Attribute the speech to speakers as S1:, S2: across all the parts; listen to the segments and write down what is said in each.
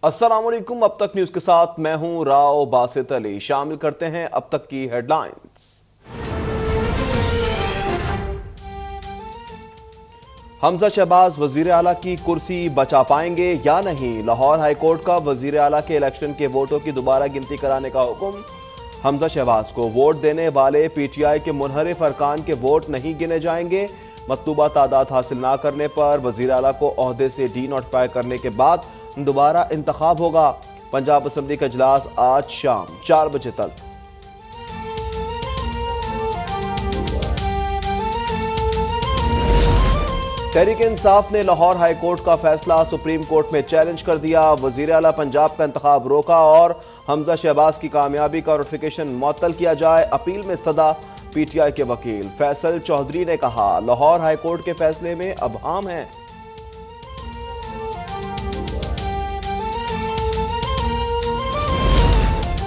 S1: अस्सलाम वालेकुम। अब तक न्यूज के साथ मैं हूं राव बासित अली। शामिल करते हैं अब तक की हेडलाइंस। हमजा शहबाज वजीर आला की कुर्सी बचा पाएंगे या नहीं? लाहौर हाईकोर्ट का वजीर आला के इलेक्शन के वोटों की दोबारा गिनती कराने का हुक्म। हमजा शहबाज को वोट देने वाले पीटीआई के मुनहरिफ अरकान के वोट नहीं गिने जाएंगे। मतलूबा तादाद हासिल ना करने पर वजीर आला को ओहदे से डी नोटिफाई करने के बाद दोबारा इंतखाब होगा। पंजाब असेंबली का इजलास आज शाम 4 बजे तक। तहरीक इंसाफ ने लाहौर हाईकोर्ट का फैसला सुप्रीम कोर्ट में चैलेंज कर दिया। वजीर आला पंजाब का इंतखाब रोका और हमजा शहबाज की कामयाबी का नोटिफिकेशन मुअत्तल किया जाए। अपील में इस्तदा पीटीआई के वकील फैसल चौधरी ने कहा, लाहौर हाईकोर्ट के फैसले में अबहाम है।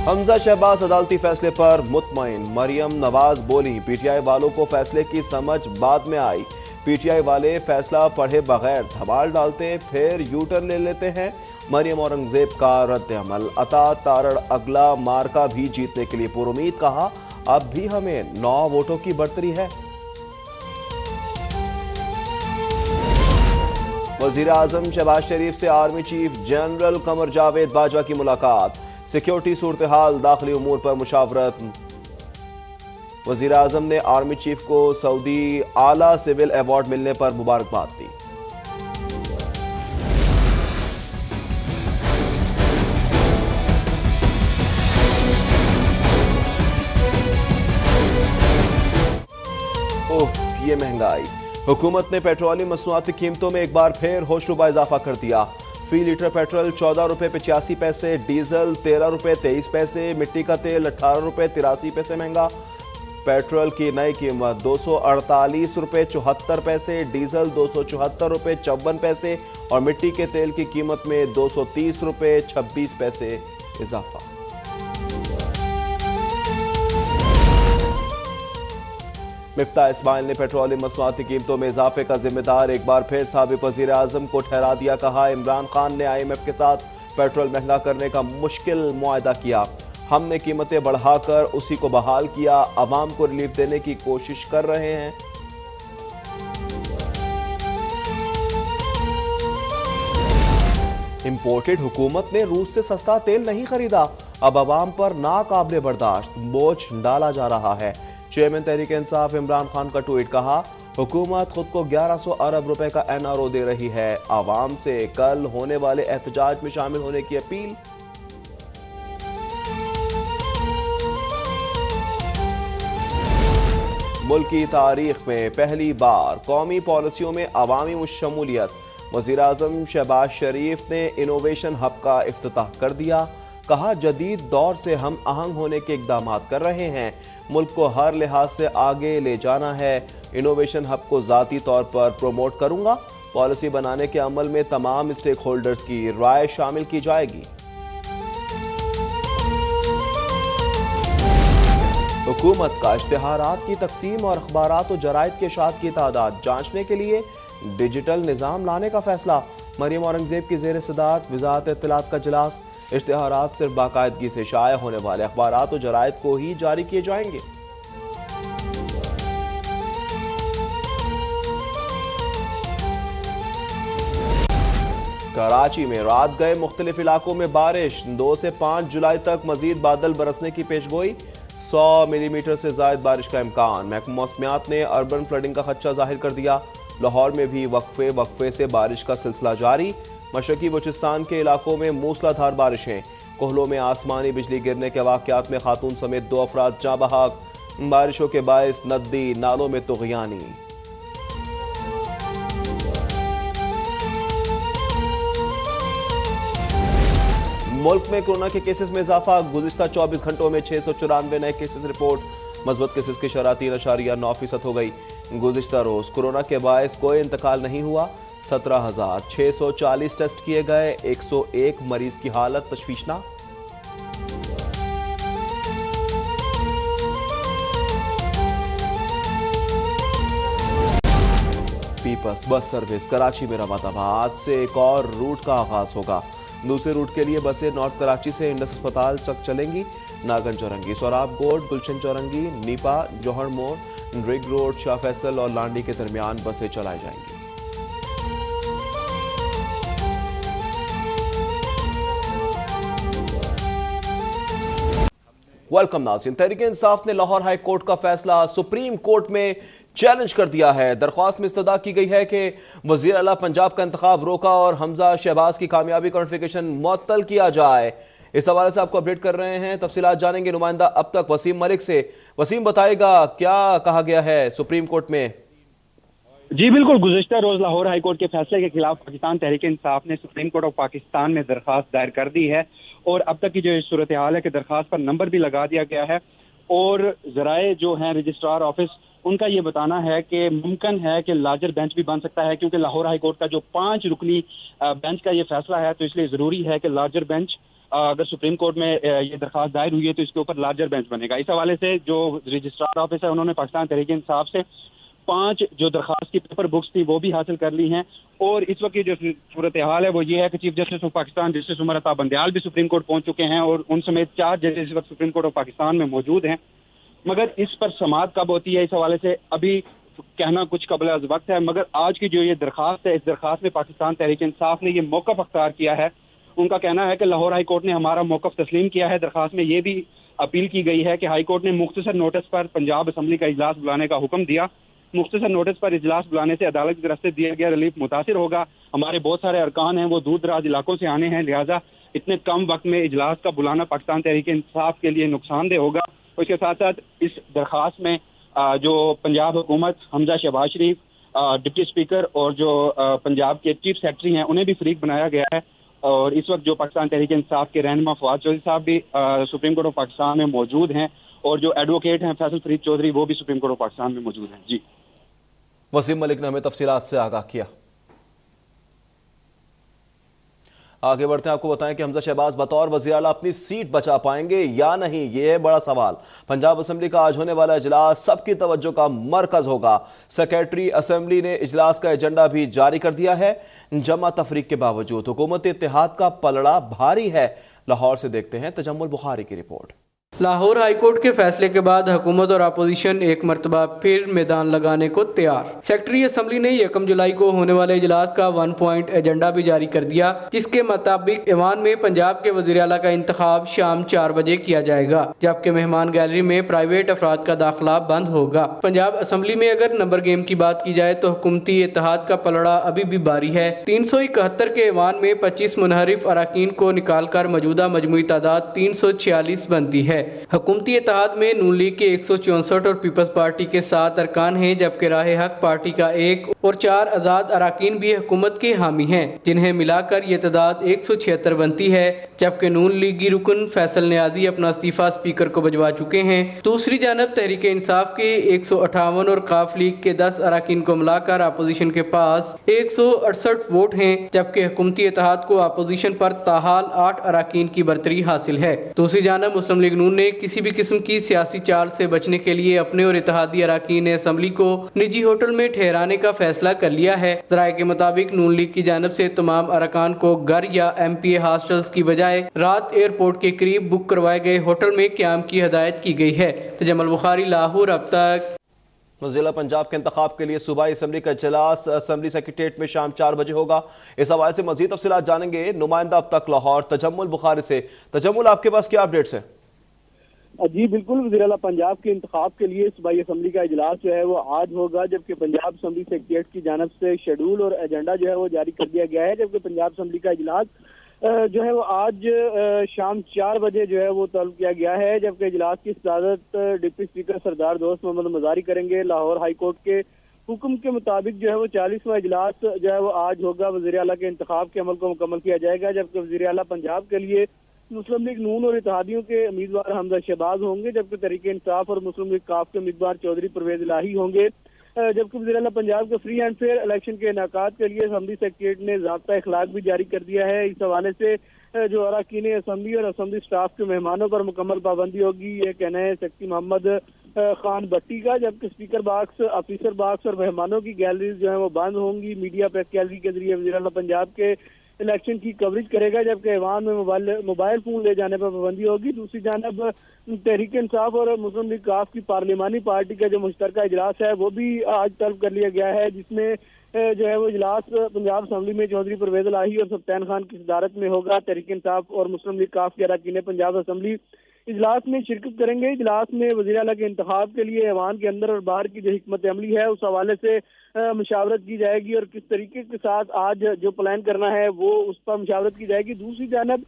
S1: हमजा शहबाज अदालती फैसले पर मुतमईन। मरियम नवाज बोली, पीटीआई वालों को फैसले की समझ बाद में आई। पीटीआई वाले फैसला पढ़े बगैर धमाल डालते फिर यू टर्न ले लेते हैं। मरियम औरंगजेब का रद्द अमल। अता तारड़ अगला मार्का भी जीतने के लिए पुरुमीद। कहा, अब भी हमें 9 वोटों की बढ़तरी है। वजीर आजम शहबाज शरीफ से army chief general Qamar Javed Bajwa की मुलाकात। सिक्योरिटी सूरत हाल, दाखिली उमूर पर मुशावरत। वजीर आजम ने आर्मी चीफ को सऊदी आला सिविल अवार्ड मिलने पर मुबारकबाद दी। ओह, ये महंगाई। हुकूमत ने पेट्रोलियम मसनूआती कीमतों में एक बार फिर होशरुबा इजाफा कर दिया। फी लीटर पेट्रोल 14 रुपए 85 पैसे, डीजल 13 रुपए 23 पैसे, मिट्टी का तेल 18 रुपए 83 पैसे महंगा। पेट्रोल की नई कीमत 248 रुपए 74 पैसे, डीजल 274 रुपए 54 पैसे और मिट्टी के तेल की कीमत में 230 रुपए 26 पैसे इजाफा। मिफ्ता इस्माइल ने पेट्रोलियम मसनूआती कीमतों में इजाफे का जिम्मेदार एक बार फिर साबिक वजीर आजम को ठहरा दिया। कहा, इमरान खान ने IMF के साथ पेट्रोल महंगा करने का मुश्किल मुआहदा किया। हमने कीमतें बढ़ाकर उसी को बहाल किया। अवाम को रिलीफ देने की कोशिश कर रहे हैं। इंपोर्टेड हुकूमत ने रूस से सस्ता तेल नहीं खरीदा। अब अवाम पर नाकाबिले बर्दाश्त बोझ डाला जा रहा है। चेयरमैन तहरीक इंसाफ इमरान खान का ट्वीट। कहा, हुकूमत खुद को 1100 अरब रुपए का NRO दे रही है। आवाम से कल होने वाले एहतजाज में शामिल होने की अपील। मुल्क की तारीख में पहली बार कौमी पॉलिसियों में अवामी शमूलियत। वज़ीर आज़म शहबाज शरीफ ने इनोवेशन हब का इफ्तिताह कर दिया। कहा, जदीद दौर से हम आहंग होने के इक़दाम कर रहे हैं। मुल्क को हर लिहाज से आगे ले जाना है। इनोवेशन हब को ज़ाती तौर पर प्रोमोट करूंगा। पॉलिसी बनाने के अमल में तमाम स्टेक होल्डर्स की राय शामिल की जाएगी। हुकूमत का इश्तिहारात की तकसीम और अखबारात और जराइद के शात की तादाद जांचने के लिए डिजिटल निज़ाम लाने का फैसला। मरियम औरंगजेब की ज़ेर सदारत वज़ारत इत्तलात का इजलास। इश्तिहारात सिर्फ बाकायदगी से शाया होने वाले अखबारात और जराइद को ही जारी किए जाएंगे। कराची में रात गए मुख्तलिफ इलाकों में बारिश। 2 से 5 जुलाई तक मजीद बादल बरसने की पेशगोई। 100 मिलीमीटर से ज्यादा बारिश का इम्कान। महकमा मौसमियात ने अर्बन फ्लडिंग का खदशा जाहिर कर दिया। लाहौर में भी वक्फे से बारिश का सिलसिला जारी। मशरकी बलूचिस्तान के इलाकों में मूसलाधार बारिशें। कोहलों में आसमानी बिजली गिरने के वाक़यात में खातून समेत 2 अफराद जाँ बहक। बारिशों के बायस नदी नालों में तुग़यानी। मुल्क में कोरोना के केसेस में इजाफा। गुज़िश्ता 24 घंटों में 694 नए केसेस रिपोर्ट। मस्बत केसेस की शरह 3.9% हो गई। गुज़िश्ता रोज कोरोना के बायस कोई इंतकाल नहीं हुआ। 17,640 टेस्ट किए गए। 101 मरीज की हालत तशवीशनाक। पीपल्स बस सर्विस कराची में रवादाबाद से एक और रूट का आगाज होगा। दूसरे रूट के लिए बसें नॉर्थ कराची से इंडस अस्पताल तक चलेंगी। नागन चौरंगी, सोराब गोड, गुलशन चौरंगी, नीपा, जौहर मोड़, रिग रोड, शाह फैसल और लांडी के दरमियान बसें चलाई जाएंगी। वेलकम नाज़रीन। तहरीक इंसाफ ने लाहौर हाई कोर्ट का फैसला सुप्रीम कोर्ट में चैलेंज कर दिया है। दरख्वास्त में इस्तदा की गई है कि वज़ीर आला पंजाब का इंतखाब रोका और हमजा शहबाज की कामयाबी का नोटिफिकेशन मुअत्तल किया जाए। इस हवाले से आपको अपडेट कर रहे हैं, तफसीलात जानेंगे नुमाइंदा अब तक वसीम मलिक से। वसीम, बताएगा क्या कहा गया है सुप्रीम कोर्ट में?
S2: जी बिल्कुल, गुज़िश्ता रोज लाहौर हाई कोर्ट के फैसले के खिलाफ पाकिस्तान तहरीक इंसाफ ने सुप्रीम कोर्ट ऑफ पाकिस्तान में दरखास्त दायर कर दी है और अब तक की जो सूरत हाल है कि दरखास्त पर नंबर भी लगा दिया गया है और ज़राए जो हैं रजिस्ट्रार ऑफिस उनका ये बताना है कि मुमकिन है कि लार्जर बेंच भी बन सकता है, क्योंकि लाहौर हाई कोर्ट का जो 5 रुकनी बेंच का ये फैसला है तो इसलिए ज़रूरी है कि लार्जर बेंच अगर सुप्रीम कोर्ट में ये दरखास्त दायर हुई है तो इसके ऊपर लार्जर बेंच बनेगा। इस हवाले से जो रजिस्ट्रार ऑफिस है उन्होंने पाकिस्तान तहरीक इंसाफ से 5 जो दरखास्त की पेपर बुक्स थी वो भी हासिल कर ली हैं और इस वक्त की जो सूरत हाल है वो ये है कि chief justice of Pakistan justice Umar Ata Bandial भी सुप्रीम कोर्ट पहुंच चुके हैं और उन समेत 4 जजेस इस वक्त सुप्रीम कोर्ट ऑफ पाकिस्तान में मौजूद हैं। मगर इस पर समाअत कब होती है इस हवाले से अभी कहना कुछ कबल अज़ वक्त है, मगर आज की जो ये दरखास्त है इस दरखास्त में पाकिस्तान तहरीक इंसाफ ने ये मौक़िफ़ अख्तियार किया है। उनका कहना है कि लाहौर हाई कोर्ट ने हमारा मौक़िफ़ तस्लीम किया है। दरखास्त में ये भी अपील की गई है कि हाई कोर्ट ने मुख्तसर नोटिस पर पंजाब असम्बली का इजलास बुलाने का हुक्म दिया। मुख्तसर नोटिस पर इजलास बुलाने से अदालत की तरफ से दिया गया रिलीफ मुतासिर होगा। हमारे बहुत सारे अरकान हैं वो दूर दराज इलाकों से आने हैं, लिहाजा इतने कम वक्त में इजलास का बुलाना पाकिस्तान तहरीक इंसाफ के लिए नुकसानदेह होगा। उसके साथ साथ इस दरखास्त में जो पंजाब हुकूमत, हमजा शहबाज शरीफ, डिप्टी स्पीकर और जो पंजाब के चीफ सेक्रेटरी हैं उन्हें भी फरीक बनाया गया है और इस वक्त जो पाकिस्तान तहरीक इंसाफ के रहनुमा फवाद चौधरी साहब भी सुप्रीम कोर्ट ऑफ पाकिस्तान में मौजूद हैं और जो एडवोकेट हैं फैसल फरीद चौधरी वो भी सुप्रीम कोर्ट ऑफ पाकिस्तान में मौजूद हैं। जी,
S1: वसीम मलिक ने हमें तफसीलात से आगाह किया। आगे बढ़ते हैं, आपको बताएं कि हमजा शहबाज बतौर वज़ीर आला अपनी सीट बचा पाएंगे या नहीं, ये है बड़ा सवाल। पंजाब असेंबली का आज होने वाला इजलास सबकी तवज्जो का मरकज होगा। सेक्रेटरी असेंबली ने इजलास का एजेंडा भी जारी कर दिया है। जमा तफरीक के बावजूद हुकूमत इत्तेहाद का पलड़ा भारी है। लाहौर से देखते हैं तजम्मुल बुखारी की रिपोर्ट।
S3: लाहौर हाई कोर्ट के फैसले के बाद हुकूमत और अपोजिशन एक मरतबा फिर मैदान लगाने को तैयार। सेक्रेटरी असम्बली ने 1 जुलाई को होने वाले इजलास का 1 पॉइंट एजेंडा भी जारी कर दिया, जिसके मुताबिक ईवान में पंजाब के वज़ीर आला का इंतखाब शाम 4 बजे किया जाएगा, जबकि मेहमान गैलरी में प्राइवेट अफराद का दाखिला बंद होगा। पंजाब असम्बली में अगर नंबर गेम की बात की जाए तो हुकूमती इत्तेहाद का पलड़ा अभी भी भारी है। 371 के ईवान में 25 मुनहरिफ अरकान को निकाल कर मौजूदा मजमूई तादाद 346 बनती है। हुकूमती इत्तेहाद में नून लीग के 164 और पीपल्स पार्टी के 7 अरकान हैं, जबकि राह हक पार्टी का 1 और 4 आज़ाद अरकान भी हुकूमत के हामी हैं, जिन्हें मिलाकर ये तादाद 176 बनती है। जबकि नून लीगी रुकन फैसल नियाजी अपना इस्तीफा स्पीकर को भिजवा चुके हैं। दूसरी जानब तहरीक इंसाफ के 158 और काफ लीग के 10 अरकान को मिलाकर अपोजिशन के पास 168 वोट हैं, जबकि हुकूमती इत्तेहाद को अपोजिशन पर ताहाल 8 अरकान की बरतरी हासिल है। दूसरी जानब मुस्लिम लीग नून ने किसी भी किस्म की सियासी चाल से बचने के लिए अपने और इत्तेहादी अरकान असम्बली को निजी होटल में ठहराने का फैसला कर लिया है। ज़राए के मुताबिक नून लीग की जानब से तमाम अरकान को घर या MPA हॉस्टल्स की बजाय रात एयरपोर्ट के करीब बुक करवाए गए होटल में क्याम की हदायत की गई है। तजम्मुल बुखारी, लाहौर। अब तक
S1: जिला पंजाब के इंतखाब के लिए सूबाई असम्बली का इजलास असम्बली सेक्रेटेरिएट में शाम 4 बजे होगा। इस हवाले से मजीद तफसीलात जानेंगे नुमाइंदा अब तक लाहौर तजम्मुल बुखारी से। तजम्मुल, आपके पास क्या अपडेट्स है?
S4: जी बिल्कुल, वज़ीर आला पंजाब के इंतखाब के लिए सूबाई असम्बली का इजलास जो है वो आज होगा, जबकि पंजाब असम्बली सेक्रेटेरिएट की जानब से शेड्यूल और एजेंडा जो है वो जारी कर दिया गया है। जबकि पंजाब असम्बली का इजलास जो है वो आज शाम 4 बजे जो है वो तलब किया गया है। जबकि इजलास की सदारत डिप्टी स्पीकर सरदार दोस्त मोहम्मद मजारी करेंगे। लाहौर हाई कोर्ट के हुक्म के मुताबिक जो है वो 40वां इजलास जो है वो आज होगा। वज़ीर आला के इंतखाब के अमल को मुकम्मल किया जाएगा, जबकि वज़ीर आला पंजाब के लिए मुस्लिम लीग नून और इत्तेहादियों के उम्मीदवार हमजा शहबाज होंगे, जबकि तहरीक इंसाफ और मुस्लिम लीग काफ के उम्मीदवार चौधरी परवेज इलाही होंगे। जबकि वज़ीर आला पंजाब के फ्री एंड फेयर इलेक्शन के इनेकाद के लिए असम्बली सेक्रेटेरिएट ने ज़ाब्ता इखलाक भी जारी कर दिया है। इस हवाले से जो अरकान असम्बली और असम्बली स्टाफ के मेहमानों पर मुकम्मल पाबंदी होगी, ये कहना है सेक्रेटरी मोहम्मद खान भट्टी का। जबकि स्पीकर बॉक्स, ऑफिसर बॉक्स और मेहमानों की गैलरीज जो है वो बंद होंगी। मीडिया प्रेस गैलरी के जरिए वज़ीर आला पंजाब के इलेक्शन की कवरेज करेगा, जबकि ऐवान में मोबाइल फोन ले जाने पर पाबंदी होगी। दूसरी जानब तहरीक इंसाफ और मुस्लिम लीग काफ की पार्लिमानी पार्टी का जो मुश्तरका इजलास है वो भी आज तलब कर लिया गया है, जिसमें जो है वो इजलास पंजाब असम्बली में चौधरी परवेज इलाही और सफ्तान खान की सदारत में होगा। तहरीक इंसाफ और मुस्लिम लीग काफ के अरकान पंजाब असम्बली इजलास में शिरकत करेंगे। इजलास में वज़ीर आला के इंतखाब के लिए ऐवान के अंदर और बाहर की जो हिकमत अमली है उस हवाले से मशावरत की जाएगी और किस तरीके के साथ आज जो प्लान करना है वो उस पर मशावरत की जाएगी। दूसरी जानब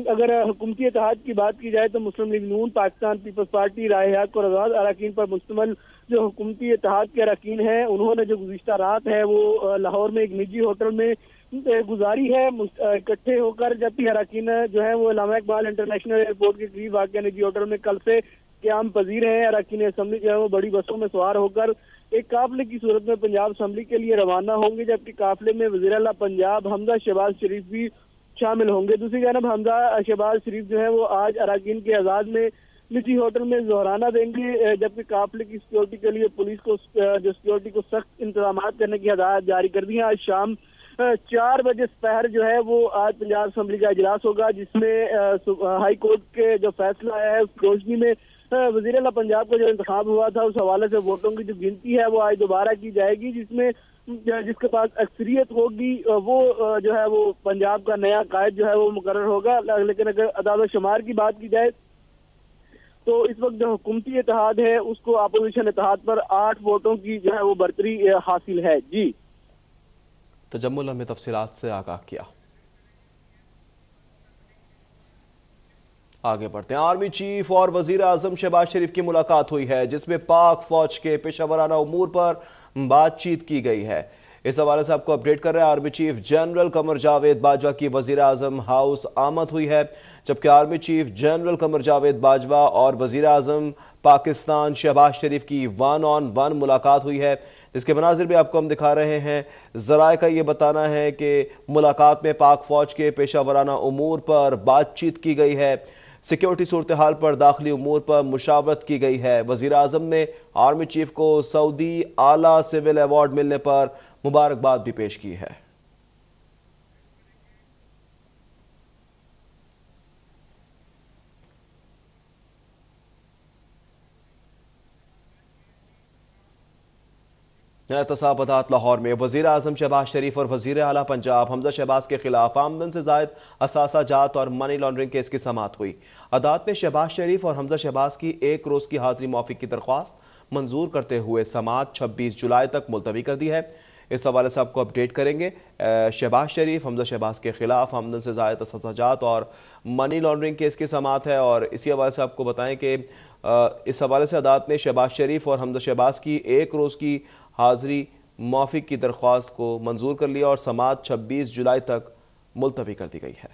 S4: अगर हुकूमती इत्तेहाद की बात की जाए तो मुस्लिम लीग नून, पाकिस्तान पीपल्स पार्टी, राय हक और आज़ाद अरकान पर मुश्तमिल जो हुकूमती इत्तेहाद के अरकान हैं उन्होंने जो गुज़िश्ता रात है वो लाहौर में एक निजी होटल में गुजारी है इकट्ठे होकर, जबकि अरकान जो है वो अल्लामा इकबाल इंटरनेशनल एयरपोर्ट के करीब वाक़ निजी होटल में कल से क़याम पजीर है। अरकान असम्बली जो है वो बड़ी बसों में सवार होकर एक काफिले की सूरत में पंजाब असम्बली के लिए रवाना होंगे, जबकि काफिले में वज़ीर आला पंजाब हमजा शहबाज शरीफ भी शामिल होंगे। दूसरी जानब हमजा शहबाज शरीफ जो है वो आज अरकान के आज़ाद में निजी होटल में जोहराना देंगे, जबकि काफिले की सिक्योरिटी के लिए पुलिस को जो सिक्योरिटी को सख्त इंतजाम करने की हिदायत जारी कर दी है। आज शाम 4 बजे दोपहर जो है वो आज पंजाब असम्बली का इजलास होगा, जिसमें हाई कोर्ट के जो फैसला आया है उस रोशनी में वज़ीर आला पंजाब का जो इंतखाब हुआ था उस हवाले से वोटों की जो गिनती है वो आज दोबारा की जाएगी, जिसमें जिसके पास अक्सरियत होगी वो जो है वो पंजाब का नया कायद जो है वो मुकर्रर होगा। लेकिन अगर अदाद शुमार की बात की जाए तो इस वक्त जो हुकूमती इत्तेहाद है उसको अपोजिशन इत्तेहाद पर 8 वोटों की जो है वो बरतरी हासिल है। जी
S1: तजम्मुल हमें तफसीलात से आगाह किया। आगे बढ़ते हैं। आर्मी चीफ और वजीर आजम शहबाज शरीफ की मुलाकात हुई है, जिसमें पाक फौज के पेशावराना उमूर पर बातचीत की गई है। इस हवाले से आपको अपडेट कर रहे हैं। Army chief general Qamar Javed Bajwa की वजीर आजम हाउस आमद हुई है, जबकि army chief general Qamar Javed Bajwa और वजीर आजम पाकिस्तान शहबाज शरीफ की 1-on-1 मुलाकात हुई है, जिसके मनाजिर भी आपको हम दिखा रहे हैं। ज़राए का ये बताना है कि मुलाकात में पाक फौज के पेशावराना उमूर पर बातचीत की गई है, सिक्योरिटी सूरत हाल पर दाखिली उमूर पर मुशावरत की गई है। वज़ीर आज़म ने आर्मी चीफ को सऊदी आला सिविल अवार्ड मिलने पर मुबारकबाद भी पेश की है। तसाबदात लाहौर में वज़ीर आज़म शहबाज शरीफ और वज़ीर आला पंजाब हमजा शहबाज के खिलाफ आमदन से ज़ायद असासा जात और मनी लॉन्ड्रिंग केस की समाअत हुई। अदालत ने शहबाज शरीफ और हमजा शहबाज की 1 रोज़ की हाजिरी मौफ़ी की दरख्वास्त मंजूर करते हुए समाअत 26 जुलाई तक मुलतवी कर दी है। इस हवाले से आपको अपडेट करेंगे। शहबाज शरीफ हमजा शहबाज के खिलाफ आमदन से ज़ायद असासा जात और मनी लॉन्ड्रिंग केस की समाअत है। और इसी हवाले से आपको बताएं कि इस हवाले से अदालत ने शहबाज शरीफ और हमजा शहबाज की 1 रोज़ की हाजिरी मौफ़ी की दरख्वास्त को मंजूर कर लिया और समाअत 26 जुलाई तक मुलतवी कर दी गई है।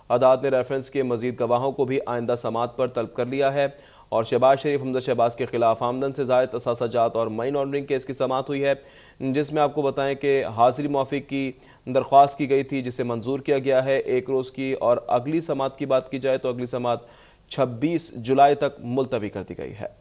S1: अदालत ने रेफरेंस के मजीद गवाहों को भी आइंदा समाअत पर तलब कर लिया है और शहबाज शरीफ हमजा शहबाज के खिलाफ आमदन से ज़ायद असासा जात और मनी लॉन्ड्रिंग केस की समाअत हुई है, जिसमें आपको बताएं कि हाजिरी मौफ़ी की दरख्वास्त की गई थी, जिसे मंजूर किया गया है 1 रोज़ की। और अगली समाअत की बात की जाए तो अगली समाअत 26 जुलाई तक मुलतवी कर दी गई है।